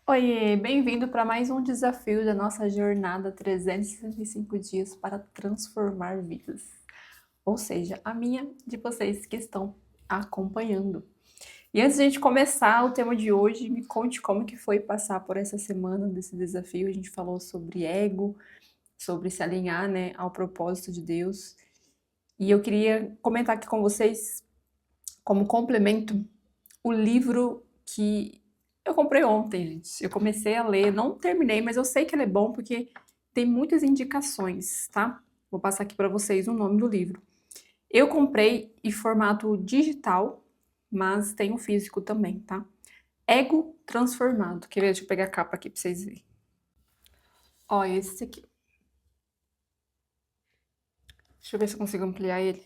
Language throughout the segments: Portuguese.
Oiê, bem-vindo para mais um desafio da nossa jornada 365 dias para transformar vidas. Ou seja, a minha de vocês que estão acompanhando. E antes de a gente começar o tema de hoje, me conte como que foi passar por essa semana desse desafio. A gente falou sobre ego, sobre se alinhar, né, ao propósito de Deus. E eu queria comentar aqui com vocês, como complemento, o livro que eu comprei ontem, gente. Eu comecei a ler, não terminei, mas eu sei que ele é bom porque tem muitas indicações, tá? Vou passar aqui para vocês o nome do livro. Eu comprei em formato digital, mas tem o físico também, tá? Ego Transformado. Quer ver? Deixa eu pegar a capa aqui para vocês verem. Ó, esse aqui. Deixa eu ver se eu consigo ampliar ele.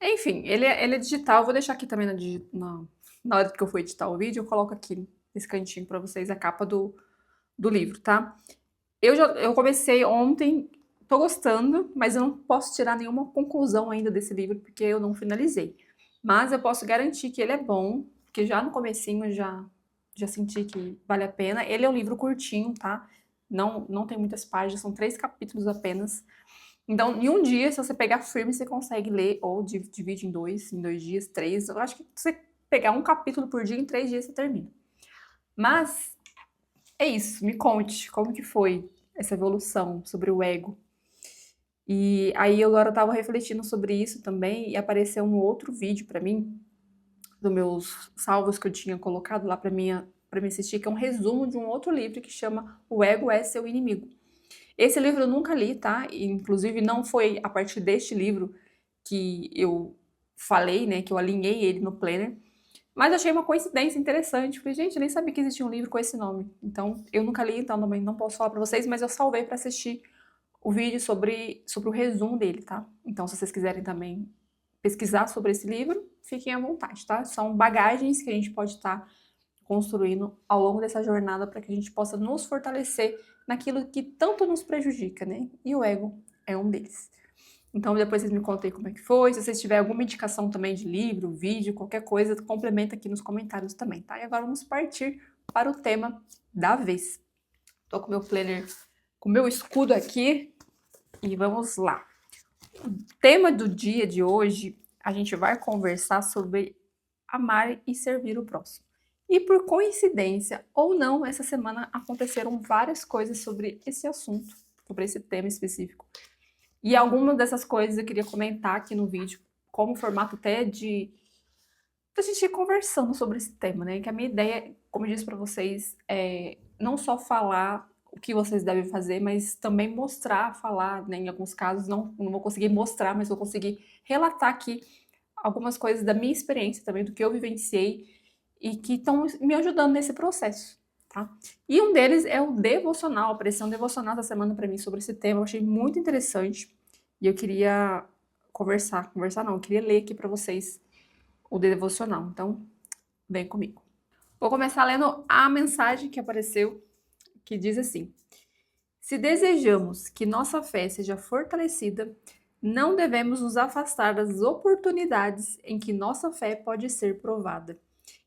Enfim, ele é digital. Vou deixar aqui também na hora que eu for editar o vídeo, eu coloco aqui nesse cantinho para vocês a capa do livro, tá? Eu comecei ontem, tô gostando, mas eu não posso tirar nenhuma conclusão ainda desse livro porque eu não finalizei. Mas eu posso garantir que ele é bom, porque já no comecinho eu já senti que vale a pena. Ele é um livro curtinho, tá? Não tem muitas páginas, são 3 capítulos apenas. Então, em um dia, se você pegar firme, você consegue ler, ou divide em 2 dias, 3. Eu acho que se você pegar um capítulo por dia, em 3 dias você termina. Mas é isso, me conte como que foi essa evolução sobre o ego. E aí eu agora estava refletindo sobre isso também e apareceu um outro vídeo para mim, dos meus salvos que eu tinha colocado lá para me assistir, que é um resumo de um outro livro que chama O Ego é Seu Inimigo. Esse livro eu nunca li, tá? E, inclusive não foi a partir deste livro que eu falei, né, que eu alinhei ele no planner, mas achei uma coincidência interessante. Falei, gente, eu nem sabia que existia um livro com esse nome. Então, eu nunca li, então também não posso falar pra vocês, mas eu salvei pra assistir o vídeo sobre o resumo dele, tá? Então, se vocês quiserem também pesquisar sobre esse livro, fiquem à vontade, tá? São bagagens que a gente pode estar construindo ao longo dessa jornada para que a gente possa nos fortalecer naquilo que tanto nos prejudica, né? E o ego é um deles. Então depois vocês me contem como é que foi. Se vocês tiverem alguma indicação também de livro, vídeo, qualquer coisa, complementa aqui nos comentários também, tá? E agora vamos partir para o tema da vez. Tô com meu planner, com meu escudo aqui e vamos lá. O tema do dia de hoje, a gente vai conversar sobre amar e servir o próximo. E por coincidência ou não, essa semana aconteceram várias coisas sobre esse assunto, sobre esse tema específico. E algumas dessas coisas eu queria comentar aqui no vídeo, como formato até de a gente ir conversando sobre esse tema, né? Que a minha ideia, como eu disse para vocês, é não só falar o que vocês devem fazer, mas também mostrar, falar, né? Em alguns casos não vou conseguir mostrar, mas vou conseguir relatar aqui algumas coisas da minha experiência também, do que eu vivenciei e que estão me ajudando nesse processo, tá? E um deles é o devocional, apareceu um devocional essa semana para mim sobre esse tema, eu achei muito interessante e eu queria conversar não, eu queria ler aqui para vocês o devocional, então vem comigo. Vou começar lendo a mensagem que apareceu, que diz assim: se desejamos que nossa fé seja fortalecida, não devemos nos afastar das oportunidades em que nossa fé pode ser provada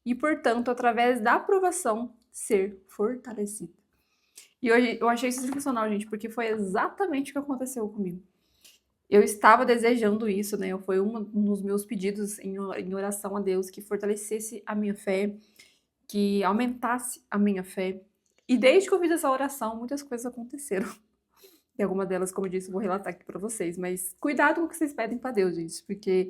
e, portanto, através da aprovação, ser fortalecida. E hoje eu achei isso sensacional, gente, porque foi exatamente o que aconteceu comigo. Eu estava desejando isso, né? Foi um dos meus pedidos em oração a Deus que fortalecesse a minha fé, que aumentasse a minha fé. E desde que eu fiz essa oração, muitas coisas aconteceram. E algumas delas, como eu disse, eu vou relatar aqui para vocês. Mas cuidado com o que vocês pedem para Deus, gente, porque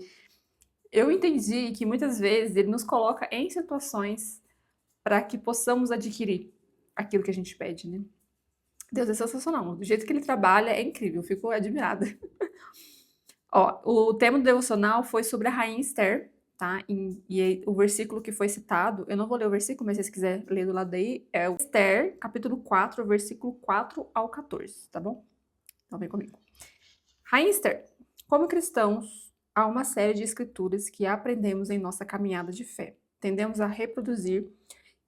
eu entendi que muitas vezes Ele nos coloca em situações para que possamos adquirir aquilo que a gente pede, né? Deus é sensacional. Do jeito que Ele trabalha é incrível. Eu fico admirada. Ó, o tema do devocional foi sobre a rainha Esther, tá? O versículo que foi citado, eu não vou ler o versículo, mas se vocês quiserem ler do lado aí, é o Esther, capítulo 4, versículo 4 ao 14, tá bom? Então vem comigo. Rainha Esther, como cristãos, há uma série de escrituras que aprendemos em nossa caminhada de fé, tendemos a reproduzir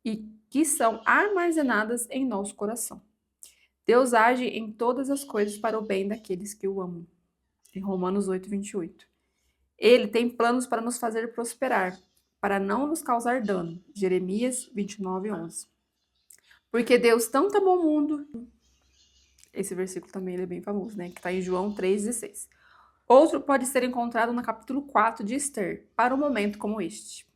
e que são armazenadas em nosso coração. Deus age em todas as coisas para o bem daqueles que o amam. Em Romanos 8, 28. Ele tem planos para nos fazer prosperar, para não nos causar dano. Jeremias 29, 11. Porque Deus tanto amou o mundo. Esse versículo também ele é bem famoso, né? Que está em João 3,16. Outro pode ser encontrado no capítulo 4 de Esther, para um momento como este.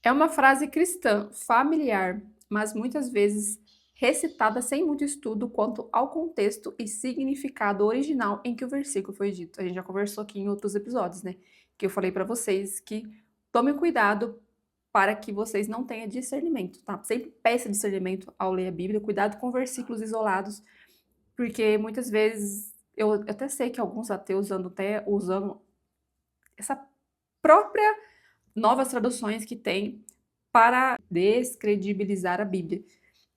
É uma frase cristã, familiar, mas muitas vezes recitada sem muito estudo quanto ao contexto e significado original em que o versículo foi dito. A gente já conversou aqui em outros episódios, né? Que eu falei para vocês que tomem cuidado para que vocês não tenham discernimento, tá? Sempre peça discernimento ao ler a Bíblia, cuidado com versículos isolados, porque muitas vezes eu até sei que alguns ateus andam até usando essa própria novas traduções que tem para descredibilizar a Bíblia.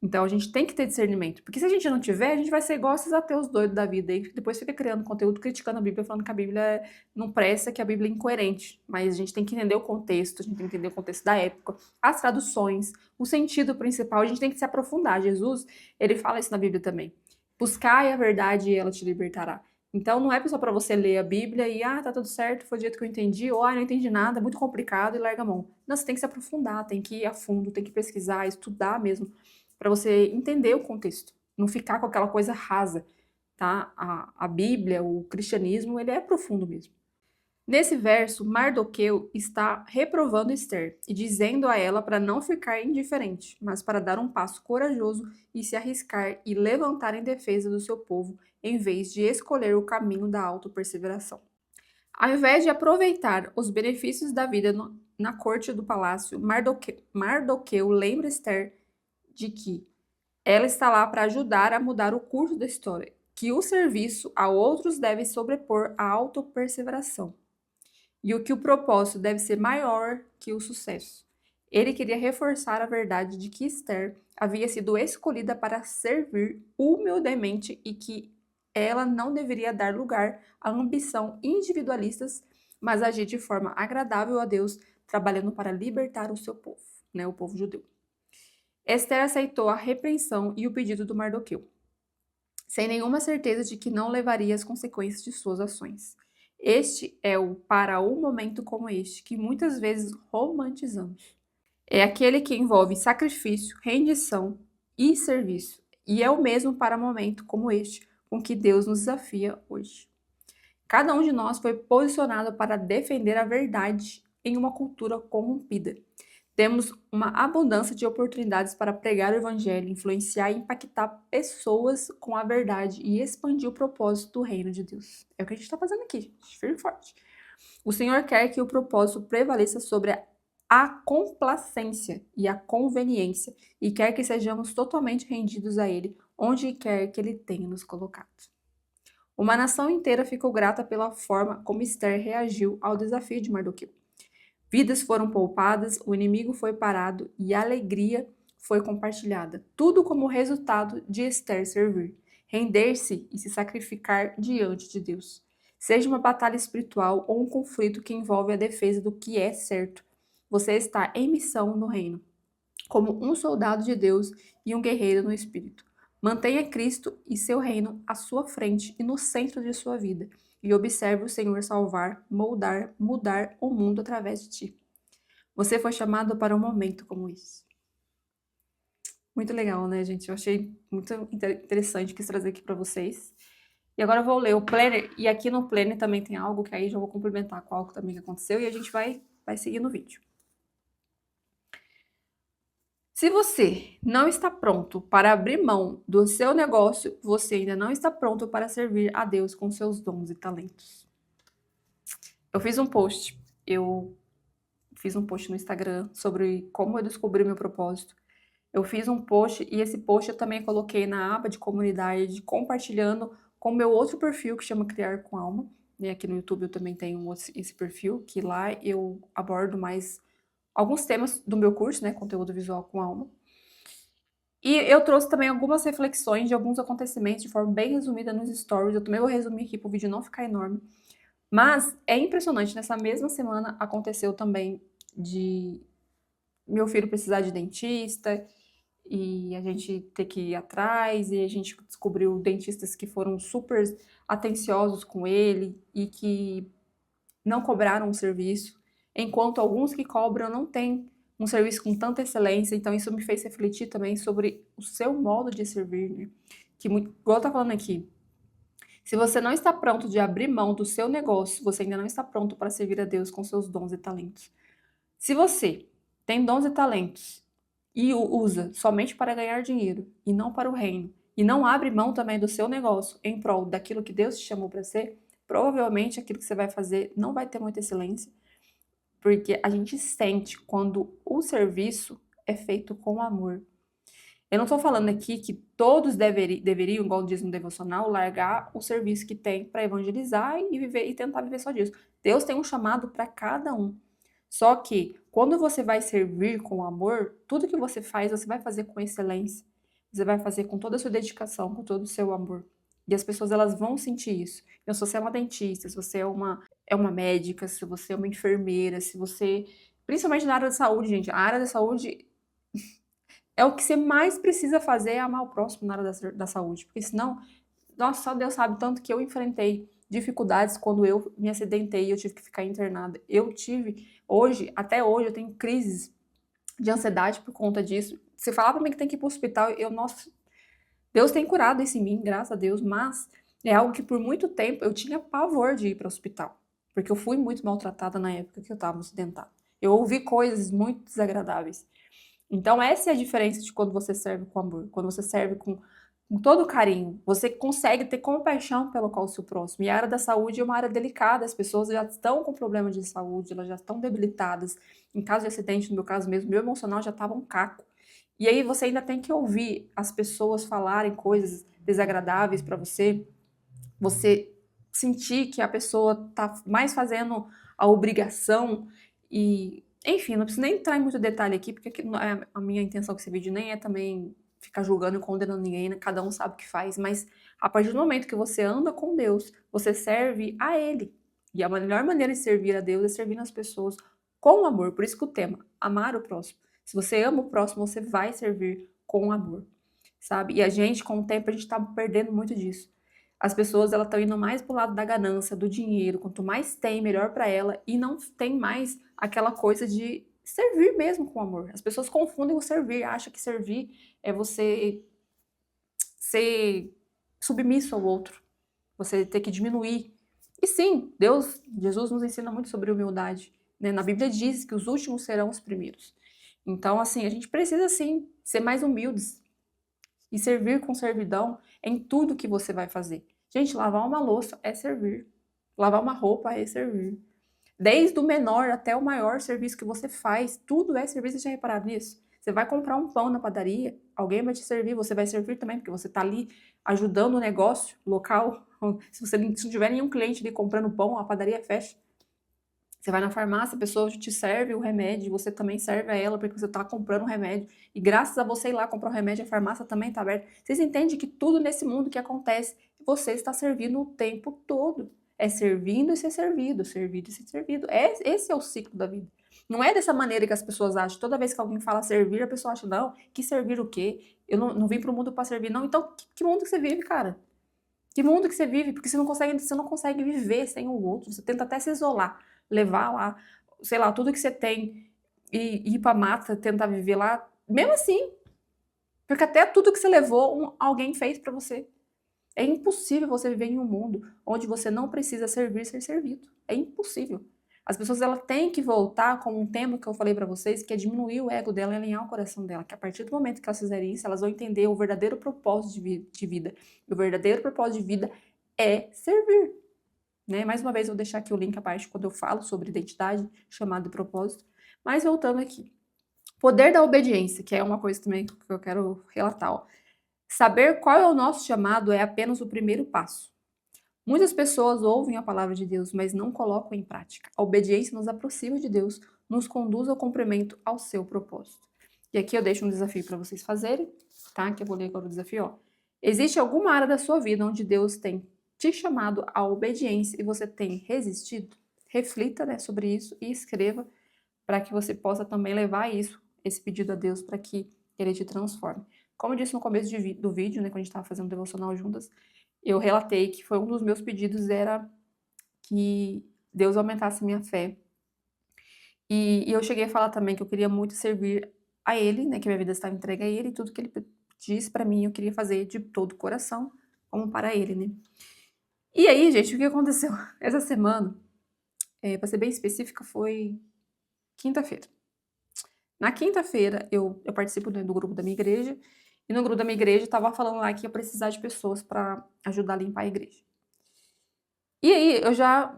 Então a gente tem que ter discernimento, porque se a gente não tiver, a gente vai ser igual esses ateus doidos da vida aí, que depois fica criando conteúdo criticando a Bíblia, falando que a Bíblia não presta, que a Bíblia é incoerente. Mas a gente tem que entender o contexto, a gente tem que entender o contexto da época, as traduções, o sentido principal, a gente tem que se aprofundar. Jesus, ele fala isso na Bíblia também. Buscai a verdade e ela te libertará. Então não é só para você ler a Bíblia e tá tudo certo, foi do jeito que eu entendi, ou não entendi nada, é muito complicado e larga a mão. Não, você tem que se aprofundar, tem que ir a fundo, tem que pesquisar, estudar mesmo, para você entender o contexto, não ficar com aquela coisa rasa, tá? A Bíblia, o cristianismo, ele é profundo mesmo. Nesse verso, Mardoqueu está reprovando Esther e dizendo a ela para não ficar indiferente, mas para dar um passo corajoso e se arriscar e levantar em defesa do seu povo, em vez de escolher o caminho da autoperseveração. Ao invés de aproveitar os benefícios da vida na corte do palácio, Mardoqueu lembra Esther de que ela está lá para ajudar a mudar o curso da história, que o serviço a outros deve sobrepor a autoperseveração e o que o propósito deve ser maior que o sucesso. Ele queria reforçar a verdade de que Esther havia sido escolhida para servir humildemente e que ela não deveria dar lugar à ambição individualistas, mas agir de forma agradável a Deus, trabalhando para libertar o seu povo, né, o povo judeu. Esther aceitou a repreensão e o pedido do Mardoqueu, sem nenhuma certeza de que não levaria as consequências de suas ações. Este é o para um momento como este que muitas vezes romantizamos. É aquele que envolve sacrifício, rendição e serviço, e é o mesmo para um momento como este com que Deus nos desafia hoje. Cada um de nós foi posicionado para defender a verdade em uma cultura corrompida. Temos uma abundância de oportunidades para pregar o evangelho, influenciar e impactar pessoas com a verdade e expandir o propósito do reino de Deus. É o que a gente está fazendo aqui, gente, firme e forte. O Senhor quer que o propósito prevaleça sobre a complacência e a conveniência e quer que sejamos totalmente rendidos a Ele, onde quer que Ele tenha nos colocado. Uma nação inteira ficou grata pela forma como Esther reagiu ao desafio de Mardoqueu. Vidas foram poupadas, o inimigo foi parado e a alegria foi compartilhada. Tudo como resultado de Esther servir, render-se e se sacrificar diante de Deus. Seja uma batalha espiritual ou um conflito que envolve a defesa do que é certo, você está em missão no reino, como um soldado de Deus e um guerreiro no espírito. Mantenha Cristo e seu reino à sua frente e no centro de sua vida, e observe o Senhor salvar, moldar, mudar o mundo através de ti. Você foi chamado para um momento como esse. Muito legal, né, gente? Eu achei muito interessante, quis trazer aqui para vocês. E agora eu vou ler o planner, e aqui no planner também tem algo que aí já vou complementar com algo também que aconteceu, e a gente vai seguir no vídeo. Se você não está pronto para abrir mão do seu negócio, você ainda não está pronto para servir a Deus com seus dons e talentos. Eu fiz um post no Instagram sobre como eu descobri meu propósito. Eu fiz um post e esse post eu também coloquei na aba de comunidade, compartilhando com o meu outro perfil que chama Criar com Alma. E aqui no YouTube eu também tenho esse perfil, que lá eu abordo mais alguns temas do meu curso, né, conteúdo visual com alma. E eu trouxe também algumas reflexões de alguns acontecimentos de forma bem resumida nos stories. Eu também vou resumir aqui para o vídeo não ficar enorme. Mas é impressionante, nessa mesma semana aconteceu também de meu filho precisar de dentista e a gente ter que ir atrás, e a gente descobriu dentistas que foram super atenciosos com ele e que não cobraram o serviço, enquanto alguns que cobram não têm um serviço com tanta excelência. Então isso me fez refletir também sobre o seu modo de servir, né? Que muito, igual tá falando aqui, se você não está pronto de abrir mão do seu negócio, você ainda não está pronto para servir a Deus com seus dons e talentos. Se você tem dons e talentos e o usa somente para ganhar dinheiro e não para o reino, e não abre mão também do seu negócio em prol daquilo que Deus te chamou para ser, provavelmente aquilo que você vai fazer não vai ter muita excelência, porque a gente sente quando o serviço é feito com amor. Eu não estou falando aqui que todos deveriam, igual diz no devocional, largar o serviço que tem para evangelizar e viver e tentar viver só disso. Deus tem um chamado para cada um. Só que quando você vai servir com amor, tudo que você vai fazer com excelência. Você vai fazer com toda a sua dedicação, com todo o seu amor. E as pessoas elas vão sentir isso. Então, se você é uma dentista, se você é uma médica, se você é uma enfermeira, se você, principalmente na área da saúde, gente, a área da saúde é o que você mais precisa fazer é amar o próximo na área da saúde, porque senão, nossa, só Deus sabe tanto que eu enfrentei dificuldades quando eu me acidentei e eu tive que ficar internada. Eu tive, hoje, até hoje, eu tenho crises de ansiedade por conta disso. Você falar pra mim que tem que ir pro hospital, nossa, Deus tem curado isso em mim, graças a Deus, mas é algo que por muito tempo eu tinha pavor de ir para o hospital, porque eu fui muito maltratada na época que eu estava acidentada. Eu ouvi coisas muito desagradáveis. Então, essa é a diferença de quando você serve com amor, quando você serve com todo carinho. Você consegue ter compaixão pelo qual o seu próximo. E a área da saúde é uma área delicada, as pessoas já estão com problemas de saúde, elas já estão debilitadas. Em caso de acidente, no meu caso mesmo, meu emocional já estava um caco. E aí você ainda tem que ouvir as pessoas falarem coisas desagradáveis para você, você sentir que a pessoa tá mais fazendo a obrigação e, enfim, não preciso nem entrar em muito detalhe aqui, porque a minha intenção com esse vídeo nem é também ficar julgando e condenando ninguém, né? Cada um sabe o que faz, mas a partir do momento que você anda com Deus, você serve a Ele. E a melhor maneira de servir a Deus é servindo as pessoas com amor. Por isso que o tema, amar o próximo. Se você ama o próximo, você vai servir com amor, sabe? E a gente, com o tempo, a gente tá perdendo muito disso. As pessoas elas estão indo mais pro lado da ganância, do dinheiro. Quanto mais tem, melhor para ela. E não tem mais aquela coisa de servir mesmo com amor. As pessoas confundem o servir, acham que servir é você ser submisso ao outro, você ter que diminuir. E sim, Deus, Jesus nos ensina muito sobre humildade, né? Na Bíblia diz que os últimos serão os primeiros. Então, assim, a gente precisa sim ser mais humildes e servir com servidão em tudo que você vai fazer. Gente, lavar uma louça é servir. Lavar uma roupa é servir. Desde o menor até o maior serviço que você faz, tudo é serviço. Você já reparado nisso? Você vai comprar um pão na padaria, alguém vai te servir, você vai servir também, porque você está ali ajudando o negócio local. Se você não tiver nenhum cliente ali comprando pão, a padaria fecha. Você vai na farmácia, a pessoa te serve o remédio, você também serve a ela porque você está comprando o remédio. E graças a você ir lá comprar o remédio, a farmácia também está aberta. Vocês entendem que tudo nesse mundo que acontece, você está servindo o tempo todo. É servindo e ser servido, servido e ser servido. Esse é o ciclo da vida. Não é dessa maneira que as pessoas acham. Toda vez que alguém fala servir, a pessoa acha, não, que servir o quê? Eu não vim para o mundo para servir, não. Então, que mundo que você vive, cara? Que mundo que você vive? Porque você não consegue viver sem o outro. Você tenta até se isolar, levar lá, sei lá, tudo que você tem e ir pra mata, tentar viver lá. Mesmo assim. Porque até tudo que você levou, alguém fez pra você. É impossível você viver em um mundo onde você não precisa servir e ser servido. É impossível. As pessoas elas têm que voltar com um tema que eu falei pra vocês, que é diminuir o ego dela e alinhar o coração dela. Que a partir do momento que elas fizerem isso, elas vão entender o verdadeiro propósito de vida. E o verdadeiro propósito de vida é servir. Né? Mais uma vez, eu vou deixar aqui o link abaixo quando eu falo sobre identidade, chamado de propósito. Mas voltando aqui. Poder da obediência, que é uma coisa também que eu quero relatar. Ó. Saber qual é o nosso chamado é apenas o primeiro passo. Muitas pessoas ouvem a palavra de Deus, mas não colocam em prática. A obediência nos aproxima de Deus, nos conduz ao cumprimento ao seu propósito. E aqui eu deixo um desafio para vocês fazerem, tá? Que eu vou ler agora o desafio, ó. Existe alguma área da sua vida onde Deus tem te chamado à obediência e você tem resistido? Reflita, né, sobre isso e escreva para que você possa também levar isso, esse pedido a Deus, para que Ele te transforme. Como eu disse no começo do vídeo, né, quando a gente estava fazendo devocional juntas, eu relatei que foi um dos meus pedidos era que Deus aumentasse minha fé E eu cheguei a falar também que eu queria muito servir a ele, né, que minha vida estava entregue a ele e tudo que ele disse pra mim eu queria fazer de todo o coração, como para ele, né. E aí, gente, o que aconteceu? Essa semana, pra ser bem específica, foi quinta-feira. Na quinta-feira eu participo, né, do grupo da minha igreja, e no grupo da minha igreja estava falando lá que ia precisar de pessoas pra ajudar a limpar a igreja. E aí eu já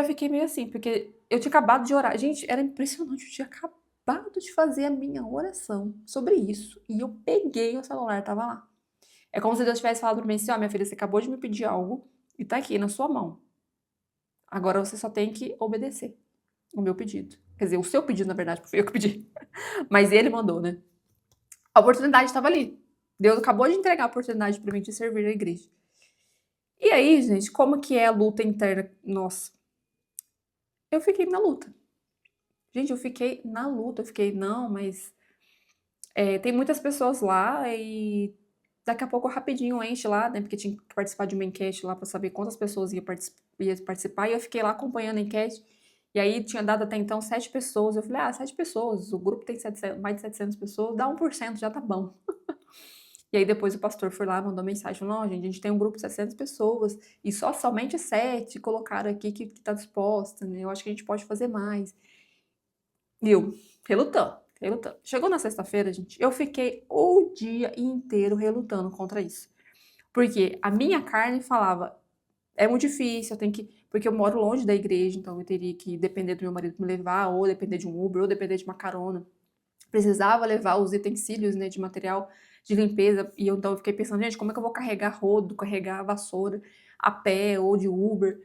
fiquei meio assim, porque eu tinha acabado de orar. Gente, era impressionante, eu tinha acabado de fazer a minha oração sobre isso, e eu peguei o celular, estava lá. É como se Deus tivesse falado pra mim assim: "Ó, minha filha, você acabou de me pedir algo e tá aqui na sua mão. Agora você só tem que obedecer o meu pedido". Quer dizer, o seu pedido, na verdade, porque foi eu que pedi. Mas ele mandou, né. A oportunidade estava ali. Deus acabou de entregar a oportunidade pra mim de servir a igreja. E aí, gente, como que é a luta interna nossa? Eu fiquei na luta. Gente, eu fiquei na luta, eu fiquei: "Não, mas, tem muitas pessoas lá e daqui a pouco rapidinho enche lá", né, porque tinha que participar de uma enquete lá pra saber quantas pessoas ia participar, e eu fiquei lá acompanhando a enquete, e aí tinha dado até então 7 pessoas, eu falei: "Ah, 7 pessoas, o grupo tem 700 mais de 700 pessoas, dá 1% já tá bom". E aí depois o pastor foi lá, mandou mensagem, falou: "Não, gente, a gente tem um grupo de 700 pessoas e somente 7 colocaram aqui que tá disposta, né, eu acho que a gente pode fazer mais". E eu relutando, relutando. Chegou na sexta-feira, gente, eu fiquei o dia inteiro relutando contra isso. Porque a minha carne falava: "É muito difícil, eu tenho que", porque eu moro longe da igreja, então eu teria que depender do meu marido me levar, ou depender de um Uber, ou depender de uma carona. Precisava levar os utensílios, né, de material de limpeza, e eu então eu fiquei pensando: "Gente, como é que eu vou carregar rodo, carregar vassoura a pé ou de Uber?".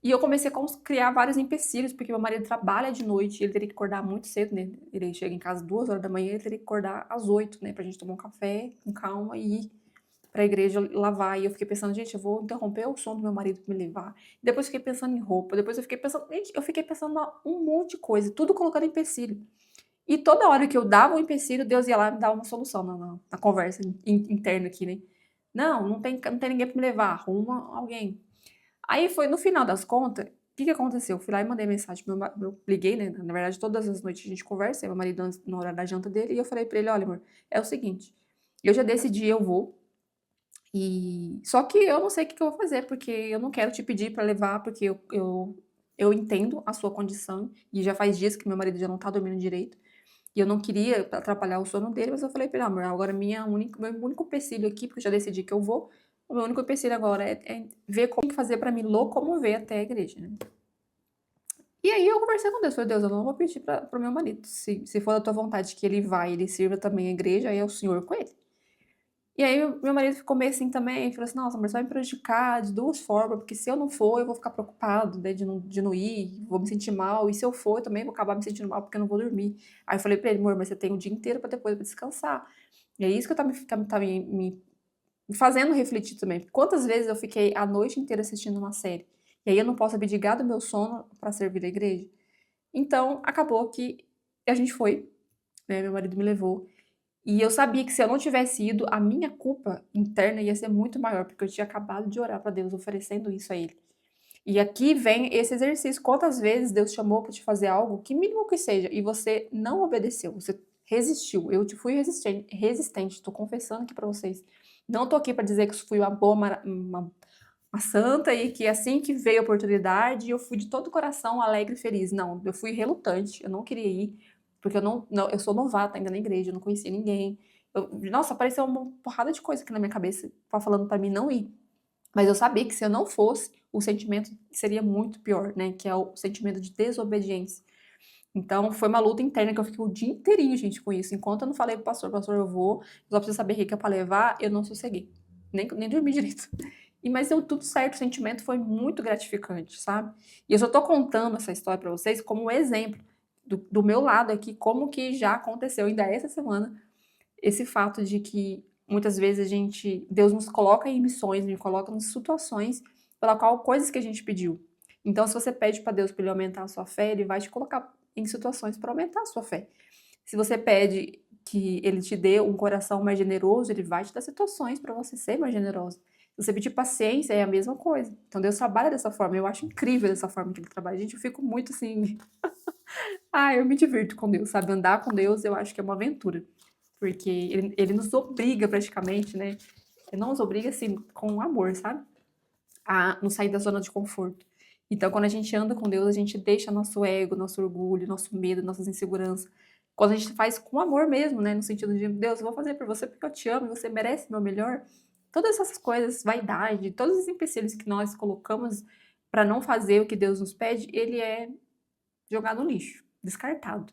E eu comecei a criar vários empecilhos, porque meu marido trabalha de noite, ele teria que acordar muito cedo, né, ele chega em casa 2 horas da manhã, ele teria que acordar às 8, né, pra gente tomar um café com calma e ir pra igreja lavar. E eu fiquei pensando: "Gente, eu vou interromper o sono do meu marido pra me levar". Depois fiquei pensando em roupa, depois eu fiquei pensando, gente, eu fiquei pensando um monte de coisa, tudo colocando empecilho. E toda hora que eu dava um empecilho, Deus ia lá e me dava uma solução na conversa interna aqui, né. "Não, não tem ninguém pra me levar, arruma alguém". Aí foi no final das contas, o que que aconteceu? Eu fui lá e mandei mensagem pro eu liguei, né, na verdade todas as noites a gente conversa, meu marido antes na hora da janta dele, e eu falei pra ele: "Olha amor, é o seguinte, eu já decidi, eu vou, e só que eu não sei o que que eu vou fazer, porque eu não quero te pedir pra levar, porque eu entendo a sua condição, e já faz dias que meu marido já não tá dormindo direito, e eu não queria atrapalhar o sono dele, mas eu falei pra ele: "Ó amor, agora meu único empecilho aqui, porque eu já decidi que eu vou, o meu único empecilho agora é ver como que fazer pra me locomover até a igreja, né". E aí eu conversei com Deus, falei: "Deus, eu não vou pedir para o meu marido, se for da tua vontade que ele vá e ele sirva também a igreja, aí é o Senhor com ele". E aí o meu marido ficou meio assim também, falou assim: "Nossa, mas vai me prejudicar de 2 formas, porque se eu não for, eu vou ficar preocupado, né, de não ir, vou me sentir mal, e se eu for, eu também vou acabar me sentindo mal, porque eu não vou dormir". Aí eu falei pra ele: "Amor, mas você tem o dia inteiro pra depois pra descansar". E é isso que tá me fazendo refletir também, porque quantas vezes eu fiquei a noite inteira assistindo uma série, e aí eu não posso abdicar do meu sono pra servir a igreja? Então, acabou que a gente foi, né, meu marido me levou, e eu sabia que se eu não tivesse ido, a minha culpa interna ia ser muito maior, porque eu tinha acabado de orar pra Deus, oferecendo isso a ele. E aqui vem esse exercício, quantas vezes Deus chamou pra te fazer algo, que mínimo que seja, e você não obedeceu, você resistiu. Eu te fui resistente, tô confessando aqui pra vocês. Não tô aqui pra dizer que fui uma boa uma santa e que assim que veio a oportunidade, eu fui de todo o coração alegre e feliz. Não, eu fui relutante, eu não queria ir, porque eu sou novata ainda na igreja, eu não conhecia ninguém. Nossa, apareceu uma porrada de coisa aqui na minha cabeça, falando pra mim não ir. Mas eu sabia que se eu não fosse, o sentimento seria muito pior, né, que é o sentimento de desobediência. Então foi uma luta interna que eu fiquei o dia inteirinho, gente, com isso. Enquanto eu não falei pro pastor: "Pastor, eu vou, só preciso saber o que que é pra levar", eu não sosseguei, nem dormi direito. Mas deu tudo certo, o sentimento foi muito gratificante, sabe. E eu só tô contando essa história pra vocês como um exemplo do meu lado aqui, como que já aconteceu ainda essa semana, esse fato de que muitas vezes Deus nos coloca em missões, me coloca em situações pela qual coisas que a gente pediu. Então se você pede pra Deus pra ele aumentar a sua fé, ele vai te colocar em situações pra aumentar a sua fé. Se você pede que ele te dê um coração mais generoso, ele vai te dar situações pra você ser mais generosa. Se você pedir paciência, é a mesma coisa. Então Deus trabalha dessa forma, eu acho incrível dessa forma que ele trabalha. Gente, eu fico muito assim Ah, eu me divirto com Deus, sabe? Andar com Deus eu acho que é uma aventura. Porque ele nos obriga praticamente, né? Ele não nos obriga assim com amor, sabe? A não sair da zona de conforto. Então, quando a gente anda com Deus, a gente deixa nosso ego, nosso orgulho, nosso medo, nossas inseguranças. Quando a gente faz com amor mesmo, né? No sentido de, Deus, eu vou fazer por você porque eu te amo e você merece o meu melhor. Todas essas coisas, vaidade, todos os empecilhos que nós colocamos para não fazer o que Deus nos pede, ele é jogado no lixo, descartado.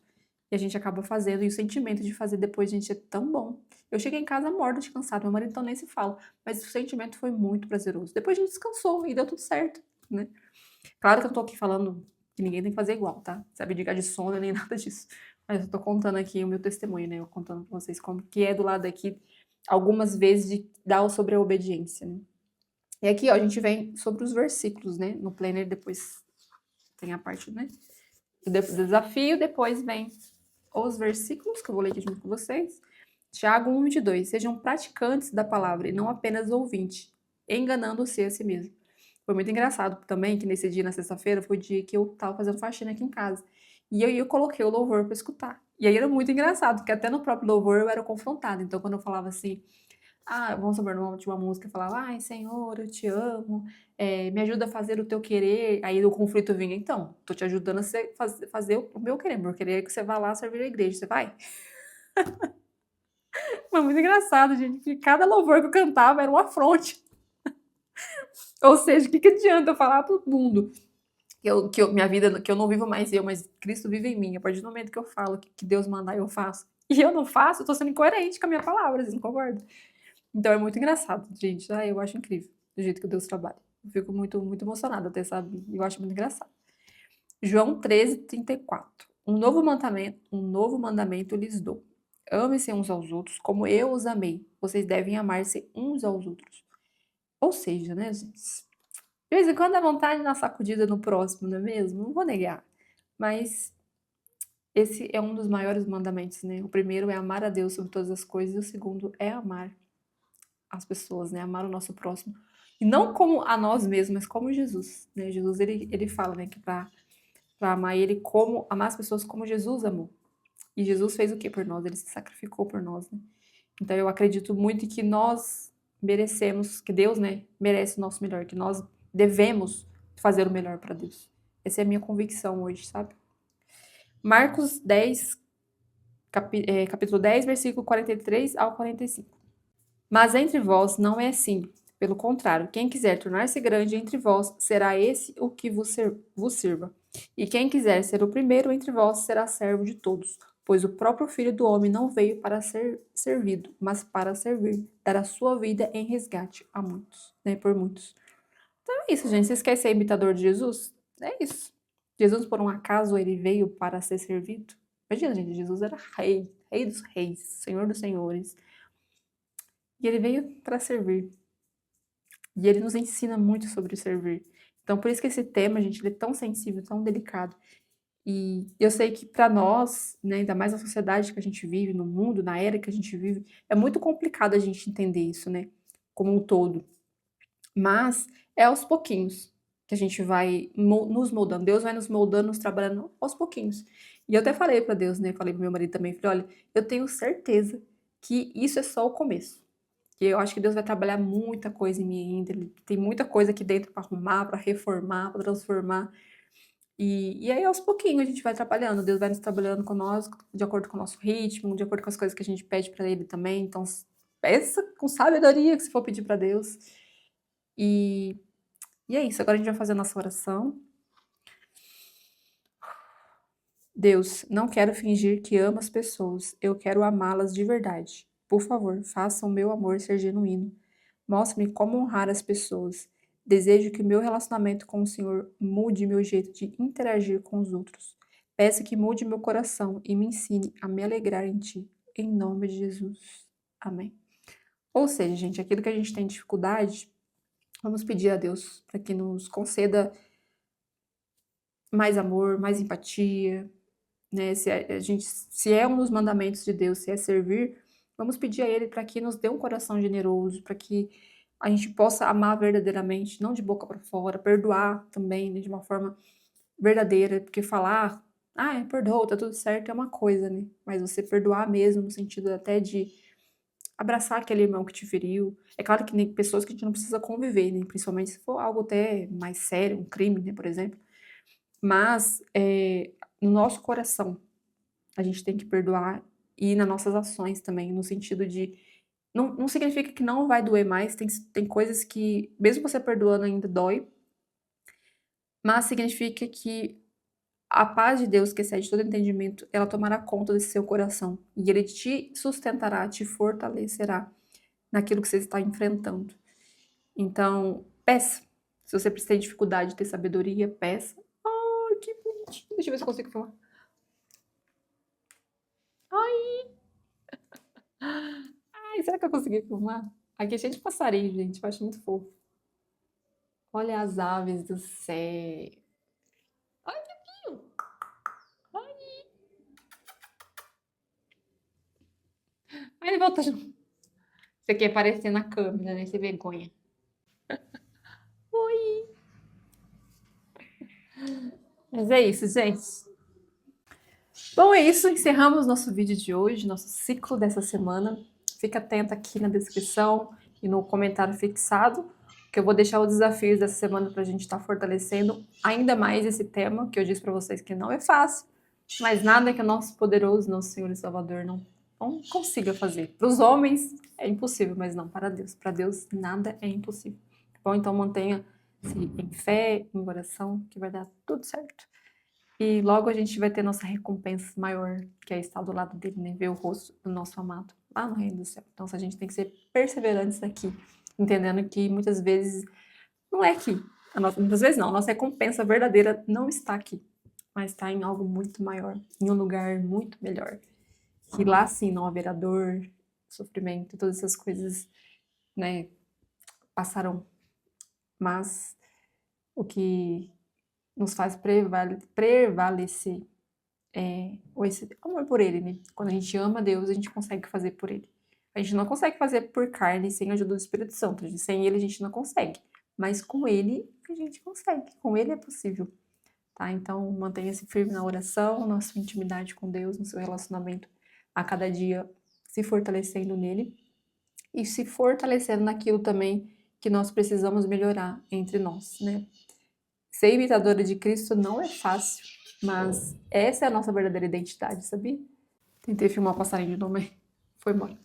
E a gente acaba fazendo, e o sentimento de fazer depois, gente, é tão bom. Eu cheguei em casa morta de cansado, meu marido então nem se fala, mas o sentimento foi muito prazeroso. Depois a gente descansou e deu tudo certo, né? Claro que eu tô aqui falando que ninguém tem que fazer igual, tá? Sabe, dica de sono nem nada disso. Mas eu tô contando aqui o meu testemunho, né? Eu contando pra vocês como que é do lado aqui, algumas vezes de dar sobre a obediência, né? E aqui, ó, a gente vem sobre os versículos, né? No planner depois tem a parte, né? Do desafio, depois vem os versículos, que eu vou ler aqui junto com vocês. Tiago 1:22. Sejam praticantes da palavra e não apenas ouvintes, enganando-se a si mesmo. Foi muito engraçado também que nesse dia, na sexta-feira, foi o dia que eu tava fazendo faxina aqui em casa. E aí eu coloquei o louvor para escutar. E aí era muito engraçado, porque até no próprio louvor eu era confrontada. Então, quando eu falava assim, vamos supor, no nome de uma música, eu falava, ai, Senhor, eu te amo, me ajuda a fazer o teu querer. Aí o conflito vinha, então, tô te ajudando a fazer o meu querer. Meu querer é que você vá lá servir a igreja. Você vai? Foi muito engraçado, gente, que cada louvor que eu cantava era um afronte. Ou seja, o que adianta eu falar pro mundo minha vida, que eu não vivo mais eu, mas Cristo vive em mim. A partir do momento que eu falo que Deus mandar, eu faço. E eu não faço, eu tô sendo incoerente com a minha palavra, vocês não concordam? Então é muito engraçado, gente. Eu acho incrível do jeito que Deus trabalha. Eu fico muito, muito emocionada até, sabe? Eu acho muito engraçado. João 13:34. Um novo mandamento lhes dou. Amem-se uns aos outros como eu os amei. Vocês devem amar-se uns aos outros. Ou seja, né, gente? De vez em quando dá vontade de dar uma sacudida no próximo, não é mesmo? Não vou negar. Mas esse é um dos maiores mandamentos, né? O primeiro é amar a Deus sobre todas as coisas, e o segundo é amar as pessoas, né? Amar o nosso próximo. E não como a nós mesmos, mas como Jesus, né? Jesus, ele fala, né, que para amar ele como amar as pessoas como Jesus amou. E Jesus fez o que por nós? Ele se sacrificou por nós, né? Então eu acredito muito que nós merecemos, que Deus, né, merece o nosso melhor, que nós devemos fazer o melhor para Deus. Essa é a minha convicção hoje, sabe? Marcos 10, capítulo 10, versículo 43 ao 45. Mas entre vós não é assim. Pelo contrário, quem quiser tornar-se grande entre vós, será esse o que vos sirva. E quem quiser ser o primeiro entre vós, será servo de todos. Pois o próprio Filho do Homem não veio para ser servido, mas para servir, dar a sua vida em resgate a muitos, né? Por muitos. Então é isso, gente. Vocês querem ser imitador de Jesus? É isso. Jesus, por um acaso, ele veio para ser servido? Imagina, gente, Jesus era rei, rei dos reis, senhor dos senhores. E ele veio para servir. E ele nos ensina muito sobre servir. Então, por isso que esse tema, gente, ele é tão sensível, tão delicado. E eu sei que para nós, né, ainda mais na sociedade que a gente vive, no mundo, na era que a gente vive, é muito complicado a gente entender isso, né, como um todo. Mas é aos pouquinhos que a gente vai nos moldando. Deus vai nos moldando, nos trabalhando aos pouquinhos. E eu até falei para Deus, né, falei pro meu marido também, falei, olha, eu tenho certeza que isso é só o começo. Que eu acho que Deus vai trabalhar muita coisa em mim ainda. Ele tem muita coisa aqui dentro para arrumar, para reformar, para transformar. E aí, aos pouquinhos, a gente vai trabalhando. Deus vai nos trabalhando com nós, de acordo com o nosso ritmo, de acordo com as coisas que a gente pede para Ele também. Então, peça com sabedoria que se for pedir para Deus. E, e é isso. Agora a gente vai fazer a nossa oração. Deus, não quero fingir que amo as pessoas. Eu quero amá-las de verdade. Por favor, faça o meu amor ser genuíno. Mostre-me como honrar as pessoas. Desejo que o meu relacionamento com o Senhor mude meu jeito de interagir com os outros. Peço que mude meu coração e me ensine a me alegrar em Ti. Em nome de Jesus. Amém. Ou seja, gente, aquilo que a gente tem dificuldade, vamos pedir a Deus para que nos conceda mais amor, mais empatia, né? Se é um dos mandamentos de Deus, se é servir, vamos pedir a Ele para que nos dê um coração generoso, para que a gente possa amar verdadeiramente, não de boca para fora, perdoar também, né, de uma forma verdadeira, porque falar Perdoou, tá tudo certo, é uma coisa, né? Mas você perdoar mesmo, no sentido até de abraçar aquele irmão que te feriu. É claro que tem pessoas que a gente não precisa conviver, né? Principalmente se for algo até mais sério, um crime, né, por exemplo. Mas no nosso coração, a gente tem que perdoar e nas nossas ações também, no sentido de. Não significa que não vai doer mais, tem coisas que, mesmo você perdoando, ainda dói, mas significa que a paz de Deus, que excede todo entendimento, ela tomará conta desse seu coração. E ele te sustentará, te fortalecerá naquilo que você está enfrentando. Então, peça. Se você precisa ter dificuldade de ter sabedoria, peça. Ai, que bonitinho. Deixa eu ver se eu consigo filmar. Ai, será que eu consegui filmar? Aqui é cheio de passarinho, gente. Eu acho muito fofo. Olha as aves do céu. Ai, que lindo. Ai, ele voltou de novo. Você quer aparecer na câmera, né? Sem vergonha. Oi. Mas é isso, gente. Bom, é isso. Encerramos nosso vídeo de hoje, nosso ciclo dessa semana. Fica atento aqui na descrição e no comentário fixado, que eu vou deixar os desafios dessa semana para a gente estar fortalecendo ainda mais esse tema, que eu disse para vocês que não é fácil, mas nada que o nosso poderoso, nosso Senhor e Salvador não consiga fazer. Para os homens é impossível, mas não para Deus. Para Deus nada é impossível. Bom, então mantenha-se em fé, em oração, que vai dar tudo certo. E logo a gente vai ter nossa recompensa maior, que é estar do lado dele, né? Ver o rosto do nosso amado lá no reino do céu. Então a gente tem que ser perseverantes aqui, entendendo que muitas vezes não é aqui. Muitas vezes não, a nossa recompensa verdadeira não está aqui, mas está em algo muito maior, em um lugar muito melhor. Que lá sim não haverá dor, sofrimento, todas essas coisas, né, passarão. Mas o que nos faz prevalecer esse amor por ele, né? Quando a gente ama Deus, a gente consegue fazer por ele. A gente não consegue fazer por carne sem a ajuda do Espírito Santo. Sem ele a gente não consegue. Mas com ele a gente consegue. Com ele é possível. Tá? Então mantenha-se firme na oração, na sua intimidade com Deus, no seu relacionamento a cada dia, se fortalecendo nele e se fortalecendo naquilo também que nós precisamos melhorar entre nós, né? Ser imitadora de Cristo não é fácil, mas essa é a nossa verdadeira identidade, sabia? Tentei filmar o passarinho de novo, mas foi embora.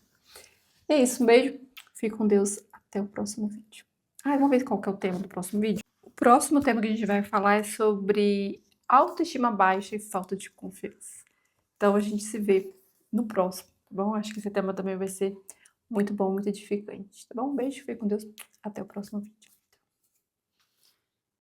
É isso, um beijo, fique com Deus, até o próximo vídeo. Vamos ver qual que é o tema do próximo vídeo? O próximo tema que a gente vai falar é sobre autoestima baixa e falta de confiança. Então a gente se vê no próximo, tá bom? Acho que esse tema também vai ser muito bom, muito edificante, tá bom? Um beijo, fique com Deus, até o próximo vídeo.